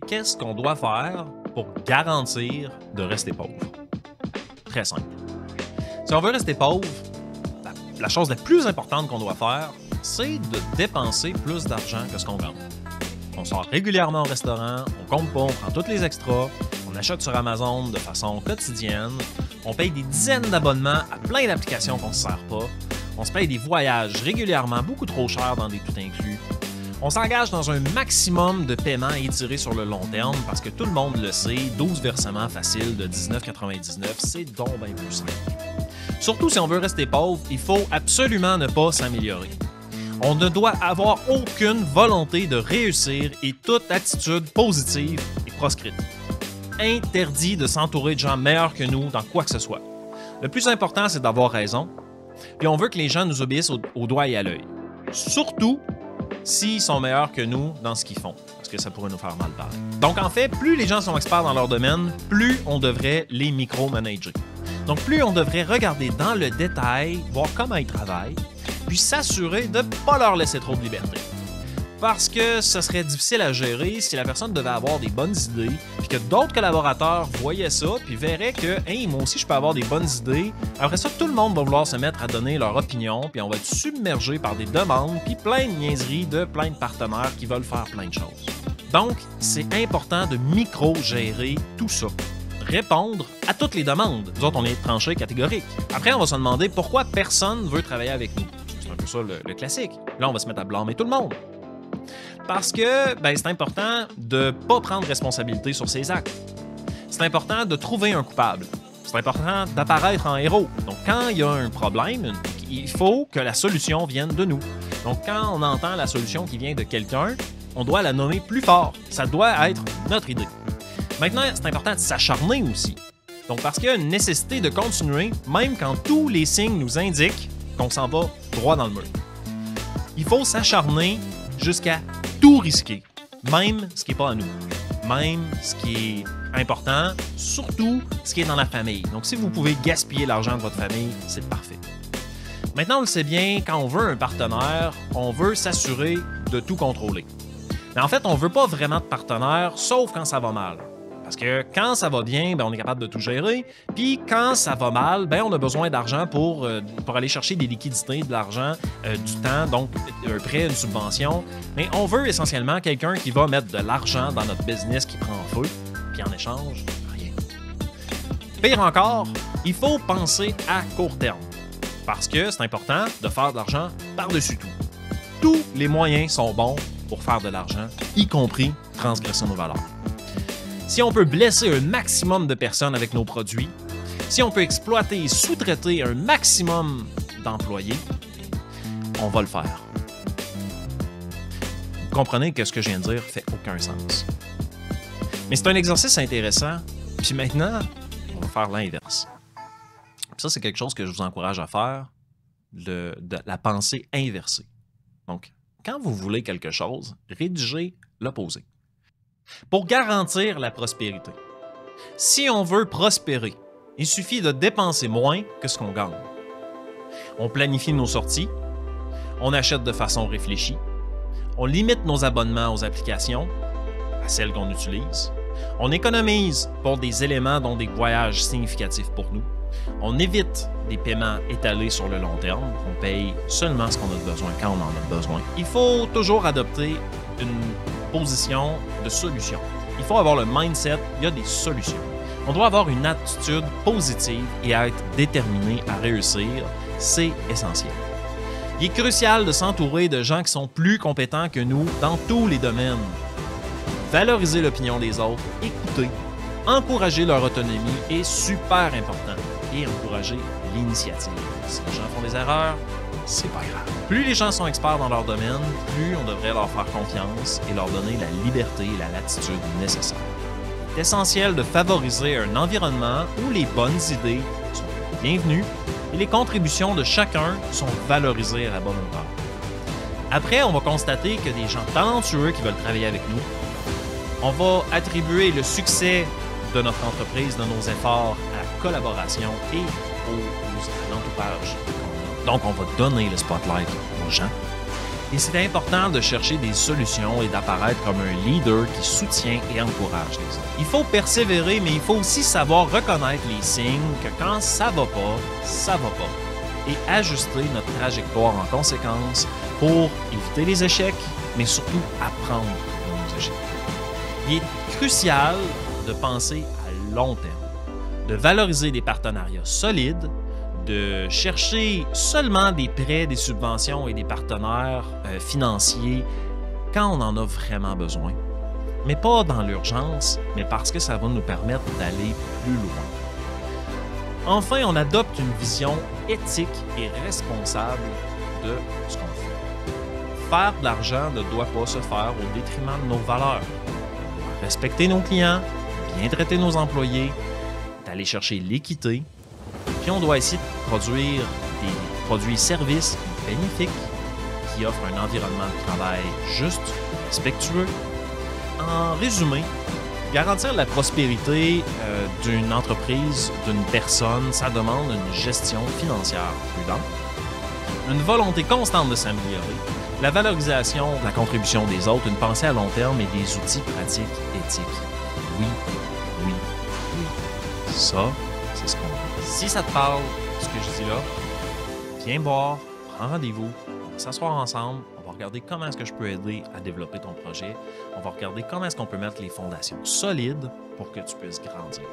qu'est-ce qu'on doit faire pour garantir de rester pauvre? Très simple. Si on veut rester pauvre, la chose la plus importante qu'on doit faire, c'est de dépenser plus d'argent que ce qu'on gagne. On sort régulièrement au restaurant, on compte pas, on prend tous les extras, on achète sur Amazon de façon quotidienne, on paye des dizaines d'abonnements à plein d'applications qu'on ne se sert pas, on se paye des voyages régulièrement beaucoup trop chers dans des tout inclus. On s'engage dans un maximum de paiements étirés sur le long terme parce que tout le monde le sait, 12 versements faciles de 19,99$, c'est donc bien plus simple. Surtout si on veut rester pauvre, il faut absolument ne pas s'améliorer. On ne doit avoir aucune volonté de réussir et toute attitude positive est proscrite. Interdit de s'entourer de gens meilleurs que nous dans quoi que ce soit. Le plus important, c'est d'avoir raison, puis on veut que les gens nous obéissent au doigt et à l'œil. Surtout s'ils sont meilleurs que nous dans ce qu'ils font, parce que ça pourrait nous faire mal pareil. Donc en fait, plus les gens sont experts dans leur domaine, plus on devrait les micro-manager. Donc plus on devrait regarder dans le détail, voir comment ils travaillent, puis s'assurer de ne pas leur laisser trop de liberté. Parce que ce serait difficile à gérer si la personne devait avoir des bonnes idées, puis que d'autres collaborateurs voyaient ça, puis verraient que « Hey, moi aussi je peux avoir des bonnes idées ». Après ça, tout le monde va vouloir se mettre à donner leur opinion, puis on va être submergé par des demandes, puis plein de niaiseries de plein de partenaires qui veulent faire plein de choses. Donc, c'est important de micro-gérer tout ça. Répondre à toutes les demandes. Nous autres, on est tranchés catégoriques. Après, on va se demander pourquoi personne ne veut travailler avec nous. C'est un peu ça le classique. Là, on va se mettre à blâmer tout le monde. Parce que c'est important de ne pas prendre responsabilité sur ses actes. C'est important de trouver un coupable. C'est important d'apparaître en héros. Donc, quand il y a un problème, il faut que la solution vienne de nous. Donc, quand on entend la solution qui vient de quelqu'un, on doit la nommer plus fort. Ça doit être notre idée. Maintenant, c'est important de s'acharner aussi. Donc, parce qu'il y a une nécessité de continuer, même quand tous les signes nous indiquent qu'on s'en va droit dans le mur. Il faut s'acharner jusqu'à tout risquer, même ce qui n'est pas à nous, même ce qui est important, surtout ce qui est dans la famille. Donc, si vous pouvez gaspiller l'argent de votre famille, c'est parfait. Maintenant, on le sait bien, quand on veut un partenaire, on veut s'assurer de tout contrôler. Mais en fait, on ne veut pas vraiment de partenaire, sauf quand ça va mal. Parce que quand ça va bien, on est capable de tout gérer. Puis quand ça va mal, on a besoin d'argent pour aller chercher des liquidités, de l'argent, du temps, donc un prêt, une subvention. Mais on veut essentiellement quelqu'un qui va mettre de l'argent dans notre business qui prend feu, puis en échange, rien. Pire encore, il faut penser à court terme. Parce que c'est important de faire de l'argent par-dessus tout. Tous les moyens sont bons pour faire de l'argent, y compris transgresser nos valeurs. Si on peut blesser un maximum de personnes avec nos produits, si on peut exploiter et sous-traiter un maximum d'employés, on va le faire. Vous comprenez que ce que je viens de dire fait aucun sens. Mais c'est un exercice intéressant, puis maintenant, on va faire l'inverse. Ça, c'est quelque chose que je vous encourage à faire, de la pensée inversée. Donc, quand vous voulez quelque chose, rédigez l'opposé. Pour garantir la prospérité. Si on veut prospérer, il suffit de dépenser moins que ce qu'on gagne. On planifie nos sorties, on achète de façon réfléchie, on limite nos abonnements aux applications, à celles qu'on utilise, on économise pour des éléments dont des voyages significatifs pour nous, on évite des paiements étalés sur le long terme, on paye seulement ce qu'on a besoin quand on en a besoin. Il faut toujours adopter une position de solution. Il faut avoir le mindset, il y a des solutions. On doit avoir une attitude positive et être déterminé à réussir, c'est essentiel. Il est crucial de s'entourer de gens qui sont plus compétents que nous dans tous les domaines. Valoriser l'opinion des autres, écouter, encourager leur autonomie est super important et encourager l'initiative. Si les gens font des erreurs, c'est pas grave. Plus les gens sont experts dans leur domaine, plus on devrait leur faire confiance et leur donner la liberté et la latitude nécessaires. C'est essentiel de favoriser un environnement où les bonnes idées sont bienvenues et les contributions de chacun sont valorisées à la bonne hauteur. Après, on va constater que des gens talentueux qui veulent travailler avec nous, on va attribuer le succès de notre entreprise, de nos efforts à la collaboration et à l'entourage. Donc, on va donner le spotlight aux gens Et c'est important de chercher des solutions et d'apparaître comme un leader qui soutient et encourage les autres. Il faut persévérer, mais il faut aussi savoir reconnaître les signes que quand ça va pas, ça va pas. Et ajuster notre trajectoire en conséquence pour éviter les échecs, mais surtout apprendre de nos échecs. Il est crucial de penser à long terme, de valoriser des partenariats solides, de chercher seulement des prêts, des subventions et des partenaires financiers quand on en a vraiment besoin. Mais pas dans l'urgence, mais parce que ça va nous permettre d'aller plus loin. Enfin, on adopte une vision éthique et responsable de ce qu'on fait. Faire de l'argent ne doit pas se faire au détriment de nos valeurs. Respecter nos clients, bien traiter nos employés, d'aller chercher l'équité. Puis on doit essayer de produire des produits et services bénéfiques qui offrent un environnement de travail juste, respectueux. En résumé, garantir la prospérité d'une entreprise, d'une personne, ça demande une gestion financière prudente, une volonté constante de s'améliorer, la valorisation de la contribution des autres, une pensée à long terme et des outils pratiques éthiques. Oui, oui, oui. Ça, c'est ce qu'on veut. Si ça te parle, ce que je dis là, viens boire, prends rendez-vous, on va s'asseoir ensemble, on va regarder comment est-ce que je peux aider à développer ton projet, on va regarder comment est-ce qu'on peut mettre les fondations solides pour que tu puisses grandir.